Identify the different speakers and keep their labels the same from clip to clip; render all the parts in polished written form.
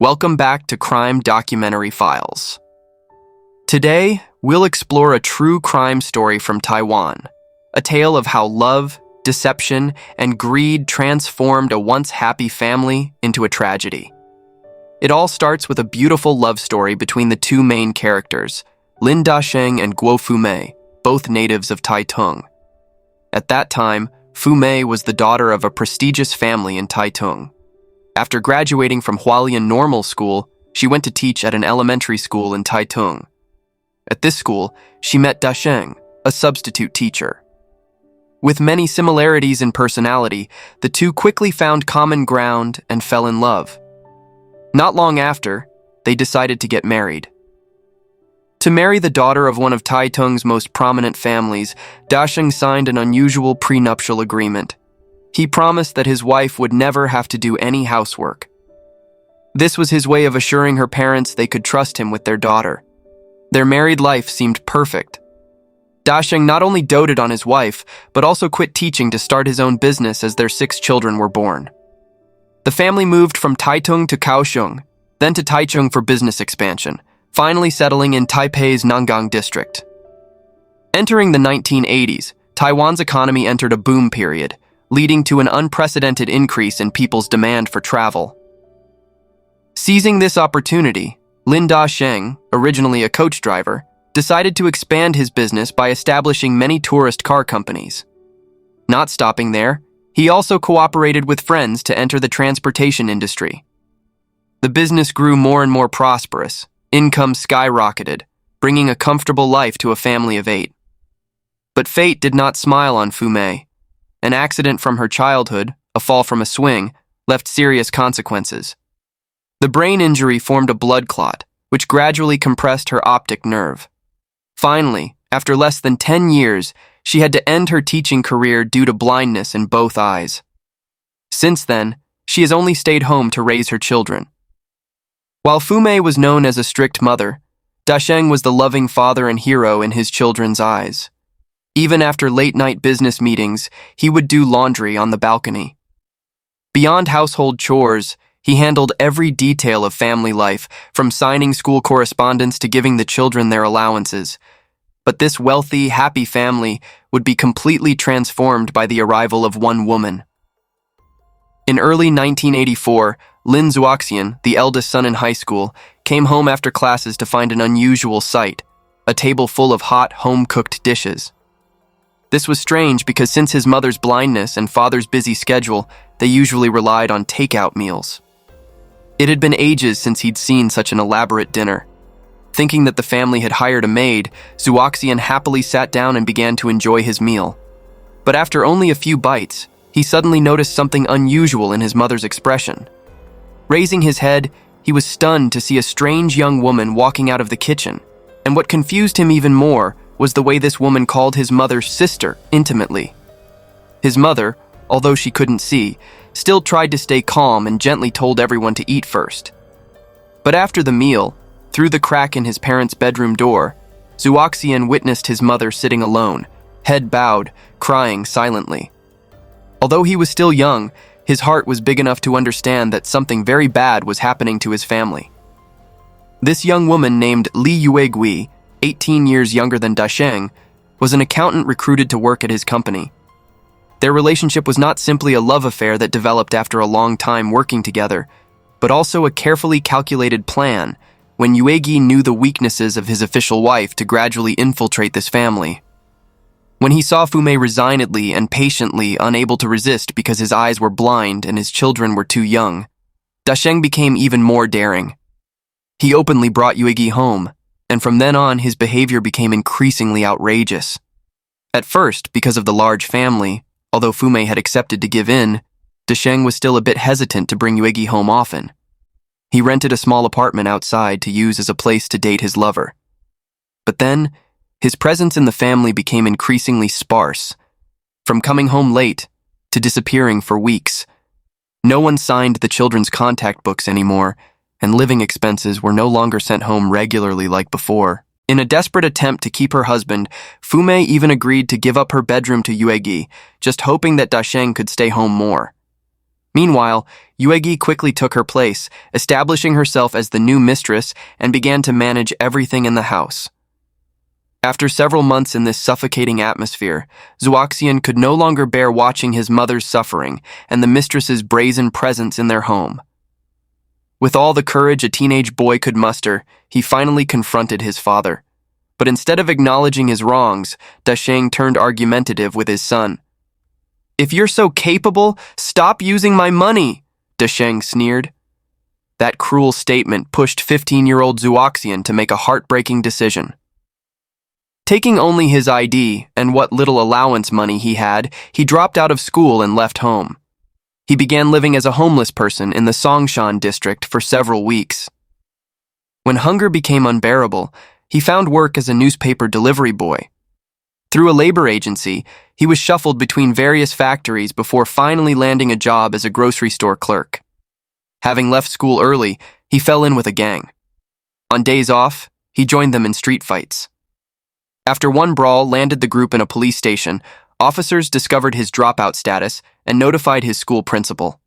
Speaker 1: Welcome back to Crime Documentary Files. Today, we'll explore a true crime story from Taiwan, a tale of how love, deception, and greed transformed a once happy family into a tragedy. It all starts with a beautiful love story between the two main characters, Lin Dasheng and Guo Fumei, both natives of Taitung. At that time, Fumei was the daughter of a prestigious family in Taitung. After graduating from Hualien Normal School, she went to teach at an elementary school in Taitung. At this school, she met Dasheng, a substitute teacher. With many similarities in personality, the two quickly found common ground and fell in love. Not long after, they decided to get married. To marry the daughter of one of Taitung's most prominent families, Dasheng signed an unusual prenuptial agreement. He promised that his wife would never have to do any housework. This was his way of assuring her parents they could trust him with their daughter. Their married life seemed perfect. Dasheng not only doted on his wife, but also quit teaching to start his own business as their 6 children were born. The family moved from Taitung to Kaohsiung, then to Taichung for business expansion, finally settling in Taipei's Nangang district. Entering the 1980s, Taiwan's economy entered a boom period, leading to an unprecedented increase in people's demand for travel. Seizing this opportunity, Lin Dasheng, originally a coach driver, decided to expand his business by establishing many tourist car companies. Not stopping there, he also cooperated with friends to enter the transportation industry. The business grew more and more prosperous, income skyrocketed, bringing a comfortable life to a family of 8. But fate did not smile on Fumei. An accident from her childhood, a fall from a swing, left serious consequences. The brain injury formed a blood clot, which gradually compressed her optic nerve. Finally, after less than 10 years, she had to end her teaching career due to blindness in both eyes. Since then, she has only stayed home to raise her children. While Fumei was known as a strict mother, Dasheng was the loving father and hero in his children's eyes. Even after late-night business meetings, he would do laundry on the balcony. Beyond household chores, he handled every detail of family life, from signing school correspondence to giving the children their allowances. But this wealthy, happy family would be completely transformed by the arrival of one woman. In early 1984, Lin Zuoxian, the eldest son in high school, came home after classes to find an unusual sight, a table full of hot, home-cooked dishes. This was strange because since his mother's blindness and father's busy schedule, they usually relied on takeout meals. It had been ages since he'd seen such an elaborate dinner. Thinking that the family had hired a maid, Zuoxian happily sat down and began to enjoy his meal. But after only a few bites, he suddenly noticed something unusual in his mother's expression. Raising his head, he was stunned to see a strange young woman walking out of the kitchen, and what confused him even more was the way this woman called his mother's sister intimately. His mother, although she couldn't see, still tried to stay calm and gently told everyone to eat first. But after the meal, through the crack in his parents' bedroom door, Zuoxian witnessed his mother sitting alone, head bowed, crying silently. Although he was still young, his heart was big enough to understand that something very bad was happening to his family. This young woman named Li Yuegui, 18 years younger than Dasheng, was an accountant recruited to work at his company. Their relationship was not simply a love affair that developed after a long time working together, but also a carefully calculated plan when Yuegi knew the weaknesses of his official wife to gradually infiltrate this family. When he saw Fumei resignedly and patiently unable to resist because his eyes were blind and his children were too young, Dasheng became even more daring. He openly brought Yuegi home, and from then on his behavior became increasingly outrageous. At first, because of the large family, although Fumei had accepted to give in, Dasheng was still a bit hesitant to bring Yuegi home often. He rented a small apartment outside to use as a place to date his lover. But then, his presence in the family became increasingly sparse, from coming home late to disappearing for weeks. No one signed the children's contact books anymore, and living expenses were no longer sent home regularly like before. In a desperate attempt to keep her husband, Fumei even agreed to give up her bedroom to Yuegi, just hoping that Dasheng could stay home more. Meanwhile, Yuegi quickly took her place, establishing herself as the new mistress and began to manage everything in the house. After several months in this suffocating atmosphere, Zuoxian could no longer bear watching his mother's suffering and the mistress's brazen presence in their home. With all the courage a teenage boy could muster, he finally confronted his father. But instead of acknowledging his wrongs, Dasheng turned argumentative with his son. "If you're so capable, stop using my money," Dasheng sneered. That cruel statement pushed 15-year-old Zuoxian to make a heartbreaking decision. Taking only his ID and what little allowance money he had, he dropped out of school and left home. He began living as a homeless person in the Songshan district for several weeks. When hunger became unbearable, he found work as a newspaper delivery boy. Through a labor agency, he was shuffled between various factories before finally landing a job as a grocery store clerk. Having left school early, he fell in with a gang. On days off, he joined them in street fights. After one brawl landed the group in a police station, officers discovered his dropout status and notified his school principal.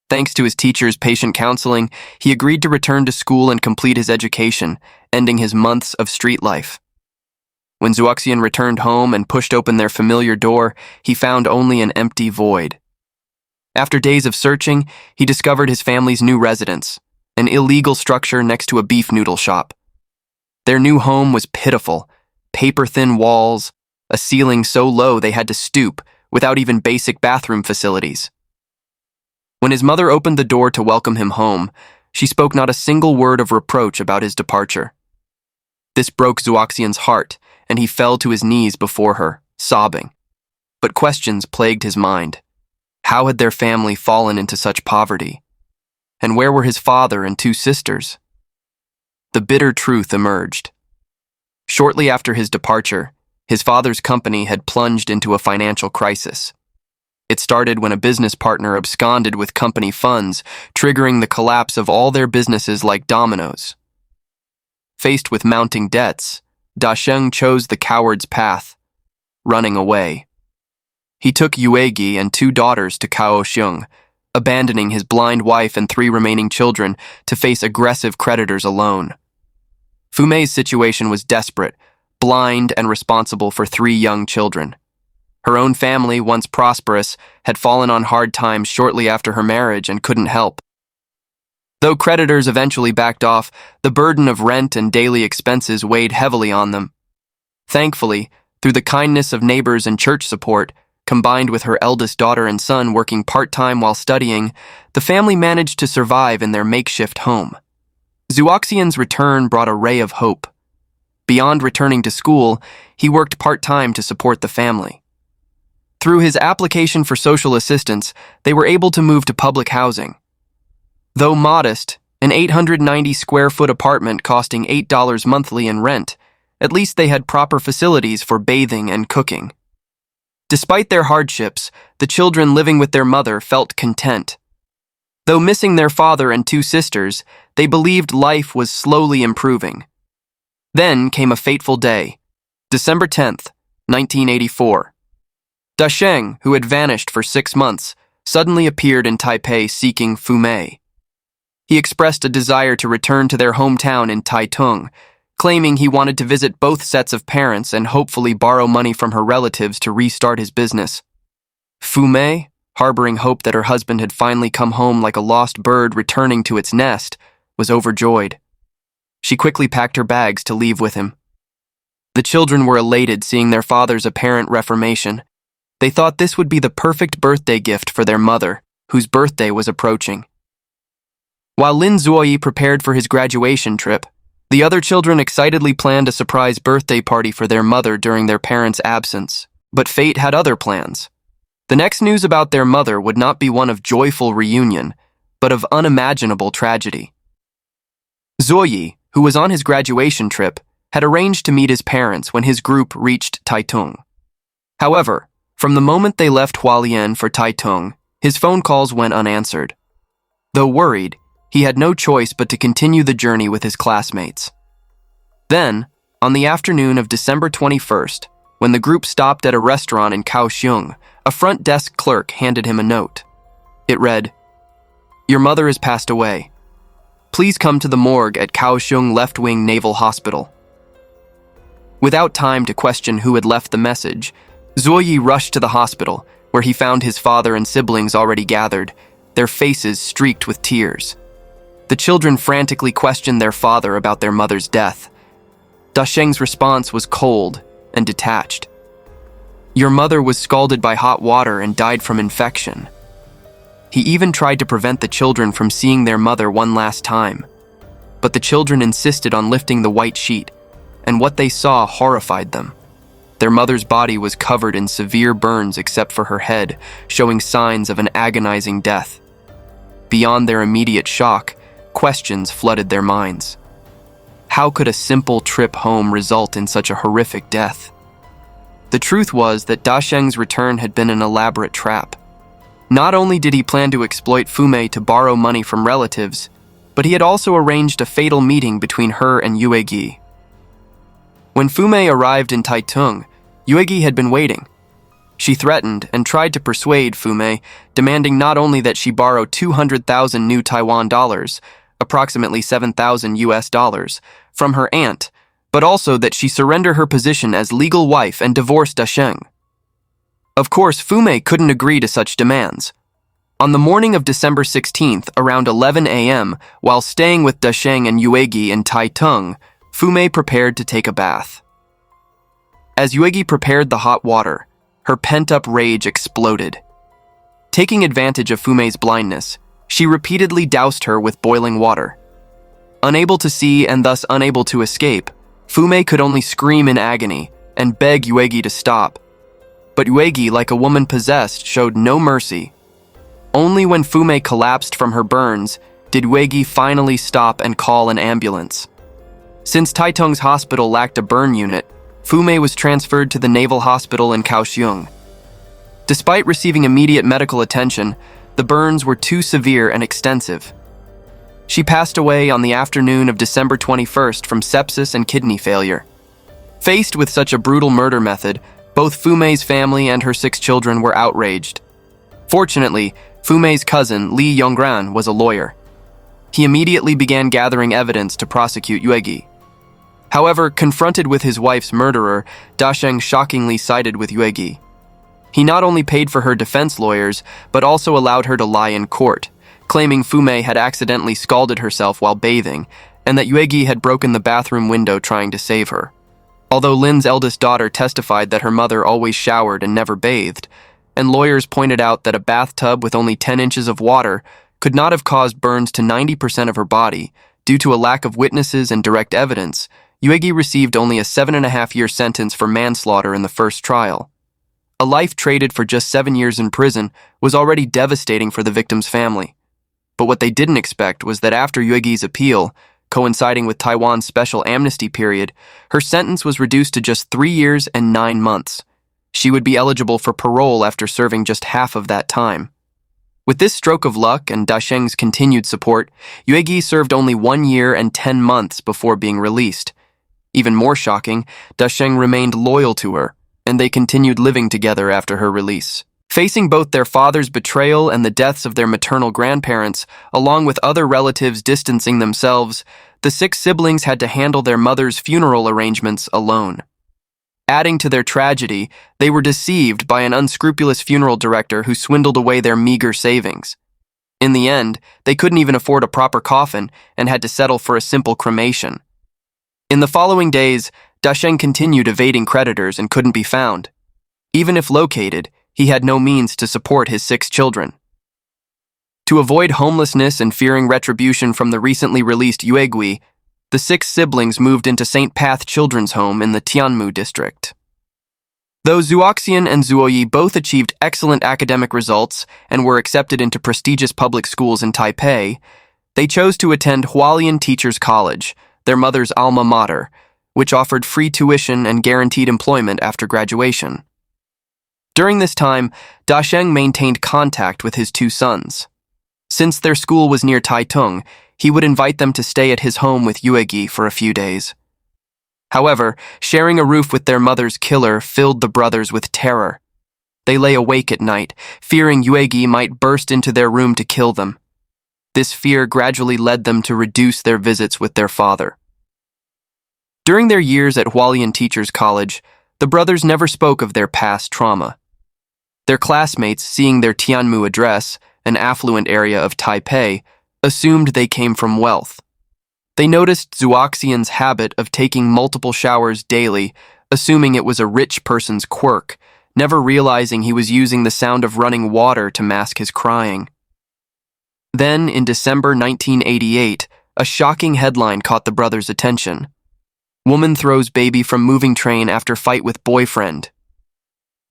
Speaker 1: Thanks to his teacher's patient counseling, he agreed to return to school and complete his education, ending his months of street life. When Zuoxian returned home and pushed open their familiar door, he found only an empty void. After days of searching, he discovered his family's new residence, an illegal structure next to a beef noodle shop. Their new home was pitiful. Paper-thin walls, a ceiling so low they had to stoop, without even basic bathroom facilities. When his mother opened the door to welcome him home, she spoke not a single word of reproach about his departure. This broke Zuoxian's heart, and he fell to his knees before her, sobbing. But questions plagued his mind. How had their family fallen into such poverty? And where were his father and two sisters? The bitter truth emerged. Shortly after his departure, his father's company had plunged into a financial crisis. It started when a business partner absconded with company funds, triggering the collapse of all their businesses like dominoes. Faced with mounting debts, Dasheng chose the coward's path, running away. He took Yuegi and two daughters to Kaohsiung, abandoning his blind wife and 3 remaining children to face aggressive creditors alone. Fumei's situation was desperate, blind and responsible for 3 young children. Her own family, once prosperous, had fallen on hard times shortly after her marriage and couldn't help. Though creditors eventually backed off, the burden of rent and daily expenses weighed heavily on them. Thankfully, through the kindness of neighbors and church support, combined with her eldest daughter and son working part-time while studying, the family managed to survive in their makeshift home. Zuoxian's return brought a ray of hope. Beyond returning to school, he worked part-time to support the family. Through his application for social assistance, they were able to move to public housing. Though modest, an 890-square-foot apartment costing $8 monthly in rent, at least they had proper facilities for bathing and cooking. Despite their hardships, the children living with their mother felt content. Though missing their father and 2 sisters, they believed life was slowly improving. Then came a fateful day, December 10th, 1984. Dasheng, who had vanished for 6 months, suddenly appeared in Taipei seeking Fumei. He expressed a desire to return to their hometown in Taitung, claiming he wanted to visit both sets of parents and hopefully borrow money from her relatives to restart his business. Fumei, harboring hope that her husband had finally come home like a lost bird returning to its nest, was overjoyed. She quickly packed her bags to leave with him. The children were elated seeing their father's apparent reformation. They thought this would be the perfect birthday gift for their mother, whose birthday was approaching. While Lin Zuoyi prepared for his graduation trip, the other children excitedly planned a surprise birthday party for their mother during their parents' absence. But fate had other plans. The next news about their mother would not be one of joyful reunion, but of unimaginable tragedy. Zuoyi, who was on his graduation trip, had arranged to meet his parents when his group reached Taitung. However, from the moment they left Hualien for Taitung, his phone calls went unanswered. Though worried, he had no choice but to continue the journey with his classmates. Then, on the afternoon of December 21st, when the group stopped at a restaurant in Kaohsiung, a front desk clerk handed him a note. It read, "Your mother has passed away. Please come to the morgue at Kaohsiung Left Wing Naval Hospital." Without time to question who had left the message, Zuoyi rushed to the hospital, where he found his father and siblings already gathered, their faces streaked with tears. The children frantically questioned their father about their mother's death. Dasheng's response was cold and detached. "Your mother was scalded by hot water and died from infection." He even tried to prevent the children from seeing their mother one last time. But the children insisted on lifting the white sheet, and what they saw horrified them. Their mother's body was covered in severe burns except for her head, showing signs of an agonizing death. Beyond their immediate shock, questions flooded their minds. How could a simple trip home result in such a horrific death? The truth was that Dasheng's return had been an elaborate trap. Not only did he plan to exploit Fume to borrow money from relatives, but he had also arranged a fatal meeting between her and Yuegi. When Fume arrived in Taitung, Yuegi had been waiting. She threatened and tried to persuade Fume, demanding not only that she borrow 200,000 new Taiwan dollars, approximately 7,000 US dollars, from her aunt, but also that she surrender her position as legal wife and divorce Dasheng. Of course, Fume couldn't agree to such demands. On the morning of December 16th, around 11 a.m., while staying with Dasheng and Yuegi in Taitung, Fume prepared to take a bath. As Yuegi prepared the hot water, her pent-up rage exploded. Taking advantage of Fume's blindness, she repeatedly doused her with boiling water. Unable to see and thus unable to escape, Fume could only scream in agony and beg Yuegi to stop. But Yuegi, like a woman possessed, showed no mercy. Only when Fume collapsed from her burns did Yuegi finally stop and call an ambulance. Since Taitung's hospital lacked a burn unit, Fume was transferred to the Naval Hospital in Kaohsiung. Despite receiving immediate medical attention, the burns were too severe and extensive. She passed away on the afternoon of December 21st from sepsis and kidney failure. Faced with such a brutal murder method, both Fume's family and her 6 children were outraged. Fortunately, Fume's cousin, Li Yonggran, was a lawyer. He immediately began gathering evidence to prosecute Yuegi. However, confronted with his wife's murderer, Dasheng shockingly sided with Yuegi. He not only paid for her defense lawyers, but also allowed her to lie in court, claiming Fume had accidentally scalded herself while bathing, and that Yuegi had broken the bathroom window trying to save her. Although Lin's eldest daughter testified that her mother always showered and never bathed, and lawyers pointed out that a bathtub with only 10 inches of water could not have caused burns to 90% of her body, due to a lack of witnesses and direct evidence, Yuegi received only a 7.5-year sentence for manslaughter in the first trial. A life traded for just 7 years in prison was already devastating for the victim's family. But what they didn't expect was that after Yuegi's appeal, coinciding with Taiwan's special amnesty period, her sentence was reduced to just 3 years and 9 months. She would be eligible for parole after serving just half of that time. With this stroke of luck and Dasheng's continued support, Yuegi served only 1 year and 10 months before being released. Even more shocking, Dasheng remained loyal to her, and they continued living together after her release. Facing both their father's betrayal and the deaths of their maternal grandparents, along with other relatives distancing themselves, the 6 siblings had to handle their mother's funeral arrangements alone. Adding to their tragedy, they were deceived by an unscrupulous funeral director who swindled away their meager savings. In the end, they couldn't even afford a proper coffin and had to settle for a simple cremation. In the following days, Dasheng continued evading creditors and couldn't be found. Even if located, he had no means to support his 6 children. To avoid homelessness and fearing retribution from the recently released Yuegui, the 6 siblings moved into St. Path Children's Home in the Tianmu district. Though Zuoxian and Zuoyi both achieved excellent academic results and were accepted into prestigious public schools in Taipei, they chose to attend Hualien Teachers College, their mother's alma mater, which offered free tuition and guaranteed employment after graduation. During this time, Dasheng maintained contact with his 2 sons. Since their school was near Taitung, he would invite them to stay at his home with Yuegi for a few days. However, sharing a roof with their mother's killer filled the brothers with terror. They lay awake at night, fearing Yuegi might burst into their room to kill them. This fear gradually led them to reduce their visits with their father. During their years at Hualien Teachers College, the brothers never spoke of their past trauma. Their classmates, seeing their Tianmu address, an affluent area of Taipei, assumed they came from wealth. They noticed Zuoxian's habit of taking multiple showers daily, assuming it was a rich person's quirk, never realizing he was using the sound of running water to mask his crying. Then, in December 1988, a shocking headline caught the brothers' attention. Woman throws baby from moving train after fight with boyfriend.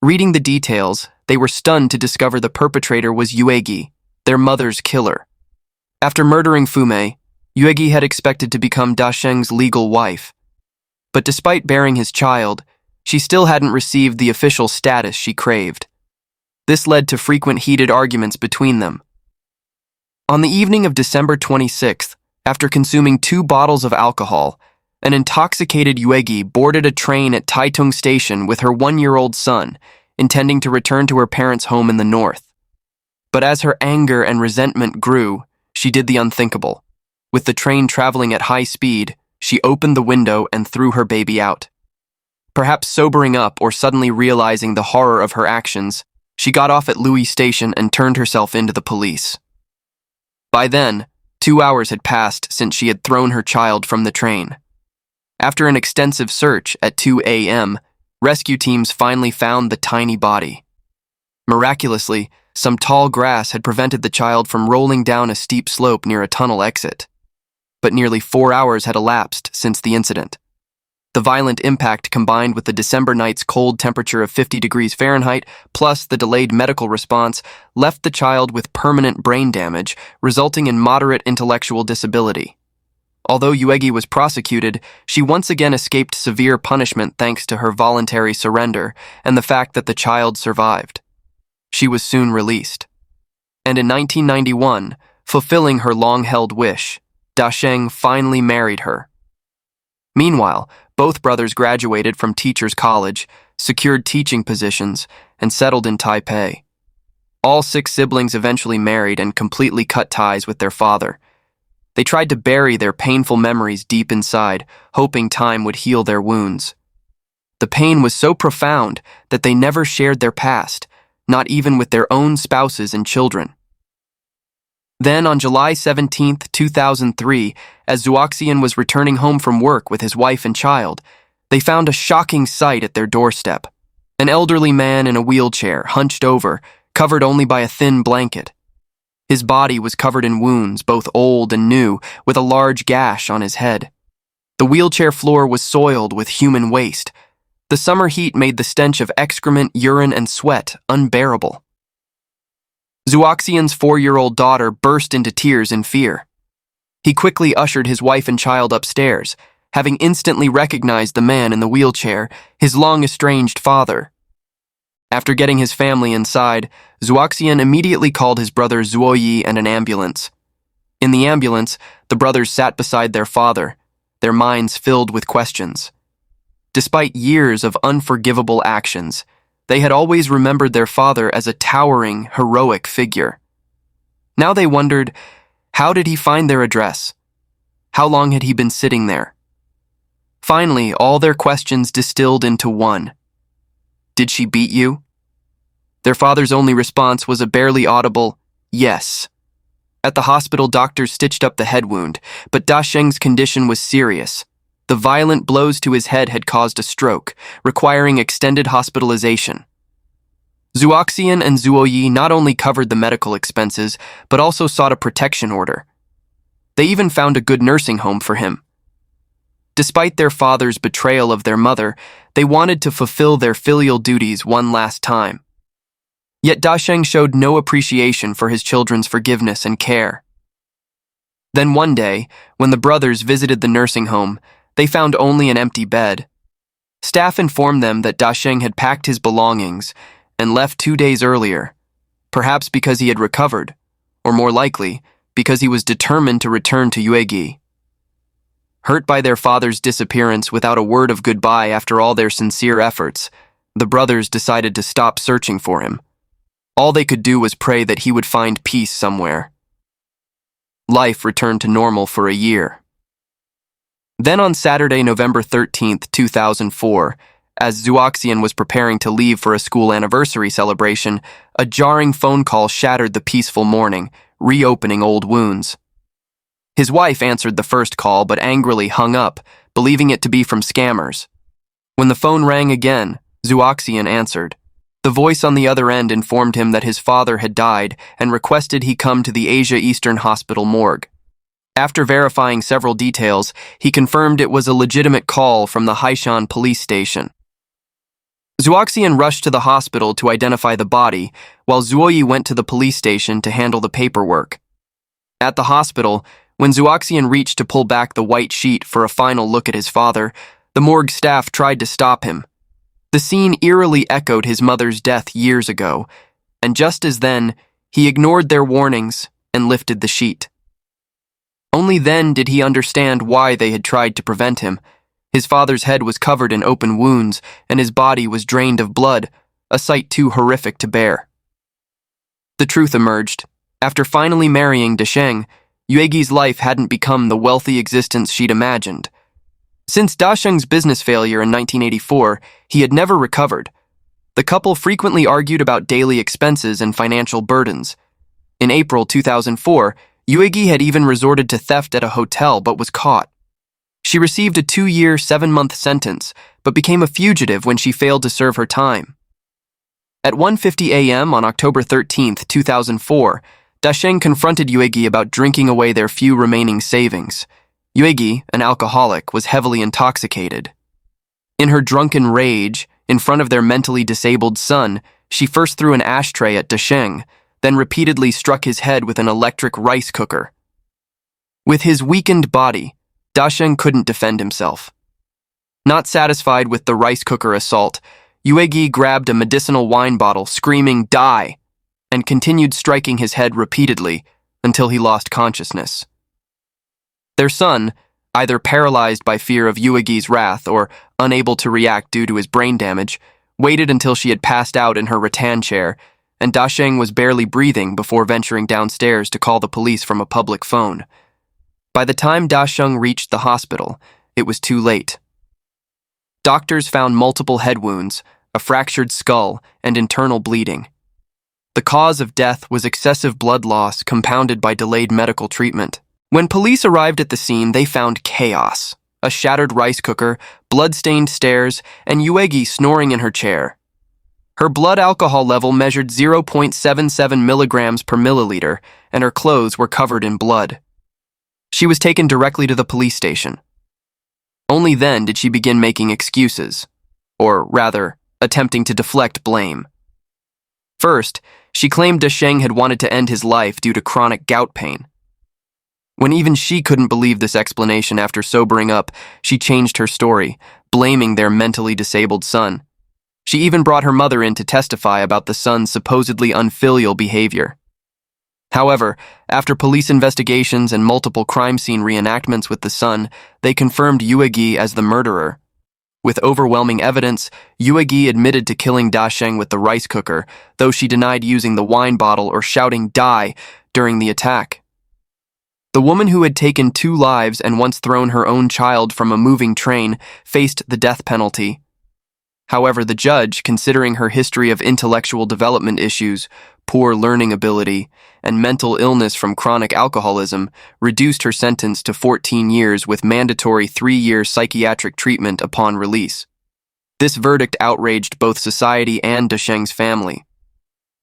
Speaker 1: Reading the details, they were stunned to discover the perpetrator was Yuegi, their mother's killer. After murdering Fume, Yuegi had expected to become Dasheng's legal wife. But despite bearing his child, she still hadn't received the official status she craved. This led to frequent heated arguments between them. On the evening of December 26th, after consuming 2 bottles of alcohol, an intoxicated Yuegi boarded a train at Taitung Station with her 1-year-old son, intending to return to her parents' home in the north. But as her anger and resentment grew, she did the unthinkable. With the train traveling at high speed, she opened the window and threw her baby out. Perhaps sobering up or suddenly realizing the horror of her actions, she got off at Louis Station and turned herself into the police. By then, 2 hours had passed since she had thrown her child from the train. After an extensive search at 2 a.m., rescue teams finally found the tiny body. Miraculously, some tall grass had prevented the child from rolling down a steep slope near a tunnel exit. But nearly 4 hours had elapsed since the incident. The violent impact combined with the December night's cold temperature of 50 degrees Fahrenheit, plus the delayed medical response, left the child with permanent brain damage, resulting in moderate intellectual disability. Although Yuegi was prosecuted, she once again escaped severe punishment thanks to her voluntary surrender and the fact that the child survived. She was soon released. And in 1991, fulfilling her long-held wish, Dasheng finally married her. Meanwhile, both brothers graduated from Teachers College, secured teaching positions, and settled in Taipei. All 6 siblings eventually married and completely cut ties with their father. They tried to bury their painful memories deep inside, hoping time would heal their wounds. The pain was so profound that they never shared their past, not even with their own spouses and children. Then, on July 17, 2003, as Zuoxian was returning home from work with his wife and child, they found a shocking sight at their doorstep. An elderly man in a wheelchair, hunched over, covered only by a thin blanket. His body was covered in wounds, both old and new, with a large gash on his head. The wheelchair floor was soiled with human waste. The summer heat made the stench of excrement, urine, and sweat unbearable. Zuoxian's 4-year-old daughter burst into tears in fear. He quickly ushered his wife and child upstairs, having instantly recognized the man in the wheelchair, his long-estranged father. After getting his family inside, Zuoxian immediately called his brother Zuoyi and an ambulance. In the ambulance, the brothers sat beside their father, their minds filled with questions. Despite years of unforgivable actions, they had always remembered their father as a towering, heroic figure. Now they wondered, how did he find their address? How long had he been sitting there? Finally, all their questions distilled into one. Did she beat you? Their father's only response was a barely audible, yes. At the hospital, doctors stitched up the head wound, but Dasheng's condition was serious. The violent blows to his head had caused a stroke, requiring extended hospitalization. Zuoxian and Zuoyi not only covered the medical expenses, but also sought a protection order. They even found a good nursing home for him. Despite their father's betrayal of their mother, they wanted to fulfill their filial duties one last time. Yet Dasheng showed no appreciation for his children's forgiveness and care. Then one day, when the brothers visited the nursing home, they found only an empty bed. Staff informed them that Dasheng had packed his belongings and left 2 days earlier, perhaps because he had recovered, or more likely, because he was determined to return to Yuegi. Hurt by their father's disappearance without a word of goodbye after all their sincere efforts, the brothers decided to stop searching for him. All they could do was pray that he would find peace somewhere. Life returned to normal for a year. Then on Saturday, November 13th, 2004, as Zhuoxian was preparing to leave for a school anniversary celebration, a jarring phone call shattered the peaceful morning, reopening old wounds. His wife answered the first call but angrily hung up, believing it to be from scammers. When the phone rang again, Zhuoxian answered. The voice on the other end informed him that his father had died and requested he come to the Asia Eastern Hospital morgue. After verifying several details, he confirmed it was a legitimate call from the Haishan police station. Zhuoxian rushed to the hospital to identify the body, while Zhuoyi went to the police station to handle the paperwork. At the hospital, when Zhuoxian reached to pull back the white sheet for a final look at his father, the morgue staff tried to stop him. The scene eerily echoed his mother's death years ago, and just as then, he ignored their warnings and lifted the sheet. Only then did he understand why they had tried to prevent him. His father's head was covered in open wounds, and his body was drained of blood, a sight too horrific to bear. The truth emerged. After finally marrying Dasheng, Yuegi's life hadn't become the wealthy existence she'd imagined. Since Dasheng's business failure in 1984, he had never recovered. The couple frequently argued about daily expenses and financial burdens. In April 2004, Yuegi had even resorted to theft at a hotel but was caught. She received a 2-year, 7-month sentence, but became a fugitive when she failed to serve her time. At 1:50 a.m. on October 13, 2004, Dasheng confronted Yuegi about drinking away their few remaining savings. Yuegi, an alcoholic, was heavily intoxicated. In her drunken rage, in front of their mentally disabled son, she first threw an ashtray at Dasheng, then repeatedly struck his head with an electric rice cooker. With his weakened body, Dasheng couldn't defend himself. Not satisfied with the rice cooker assault, Yuegi grabbed a medicinal wine bottle, screaming, "Die!" and continued striking his head repeatedly until he lost consciousness. Their son, either paralyzed by fear of Yuegi's wrath or unable to react due to his brain damage, waited until she had passed out in her rattan chair, and Dasheng was barely breathing before venturing downstairs to call the police from a public phone. By the time Dasheng reached the hospital, it was too late. Doctors found multiple head wounds, a fractured skull, and internal bleeding. The cause of death was excessive blood loss compounded by delayed medical treatment. When police arrived at the scene, they found chaos: a shattered rice cooker, blood-stained stairs, and Yuegi snoring in her chair. Her blood alcohol level measured 0.77 milligrams per milliliter, and her clothes were covered in blood. She was taken directly to the police station. Only then did she begin making excuses, or rather, attempting to deflect blame. First, she claimed Dasheng had wanted to end his life due to chronic gout pain. When even she couldn't believe this explanation after sobering up, she changed her story, blaming their mentally disabled son. She even brought her mother in to testify about the son's supposedly unfilial behavior. However, after police investigations and multiple crime scene reenactments with the son, they confirmed Yuegi as the murderer. With overwhelming evidence, Yuegi admitted to killing Dasheng with the rice cooker, though she denied using the wine bottle or shouting "Die" during the attack. The woman who had taken 2 lives and once thrown her own child from a moving train faced the death penalty. However, the judge, considering her history of intellectual development issues, poor learning ability, and mental illness from chronic alcoholism, reduced her sentence to 14 years with mandatory 3-year psychiatric treatment upon release. This verdict outraged both society and Dasheng's family.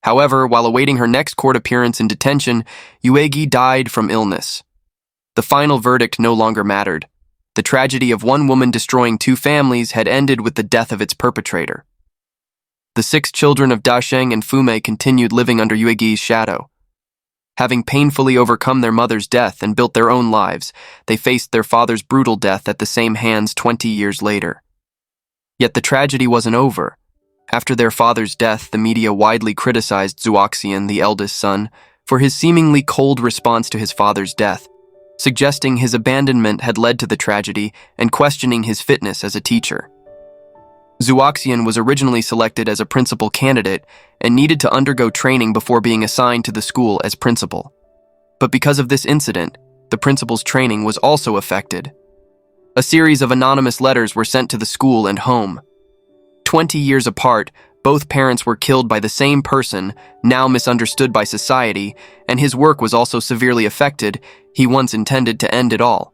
Speaker 1: However, while awaiting her next court appearance in detention, Yuegi died from illness. The final verdict no longer mattered. The tragedy of one woman destroying 2 families had ended with the death of its perpetrator. The 6 children of Dasheng and Fume continued living under Yuegi's shadow. Having painfully overcome their mother's death and built their own lives, they faced their father's brutal death at the same hands 20 years later. Yet the tragedy wasn't over. After their father's death, the media widely criticized Zhuoxian, the eldest son, for his seemingly cold response to his father's death, suggesting his abandonment had led to the tragedy and questioning his fitness as a teacher. Zhuoxian was originally selected as a principal candidate and needed to undergo training before being assigned to the school as principal. But because of this incident, the principal's training was also affected. A series of anonymous letters were sent to the school and home. 20 years apart, both parents were killed by the same person, now misunderstood by society, and his work was also severely affected. He once intended to end it all.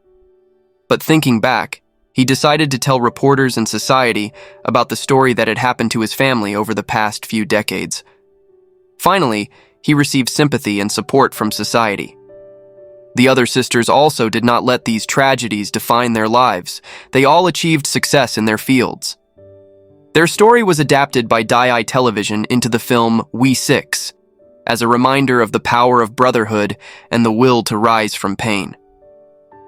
Speaker 1: But thinking back, he decided to tell reporters and society about the story that had happened to his family over the past few decades. Finally, he received sympathy and support from society. The other sisters also did not let these tragedies define their lives. They all achieved success in their fields. Their story was adapted by Dai Television into the film We Six, as a reminder of the power of brotherhood and the will to rise from pain.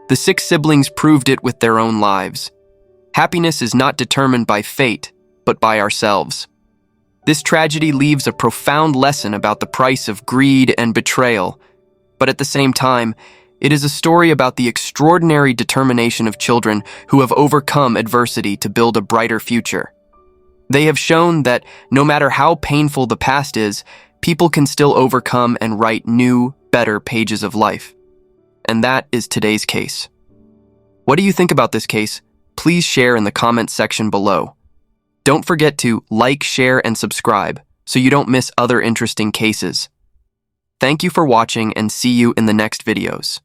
Speaker 1: The 6 siblings proved it with their own lives. Happiness is not determined by fate, but by ourselves. This tragedy leaves a profound lesson about the price of greed and betrayal, but at the same time, it is a story about the extraordinary determination of children who have overcome adversity to build a brighter future. They have shown that no matter how painful the past is, people can still overcome and write new, better pages of life. And that is today's case. What do you think about this case? Please share in the comments section below. Don't forget to like, share, and subscribe so you don't miss other interesting cases. Thank you for watching and see you in the next videos.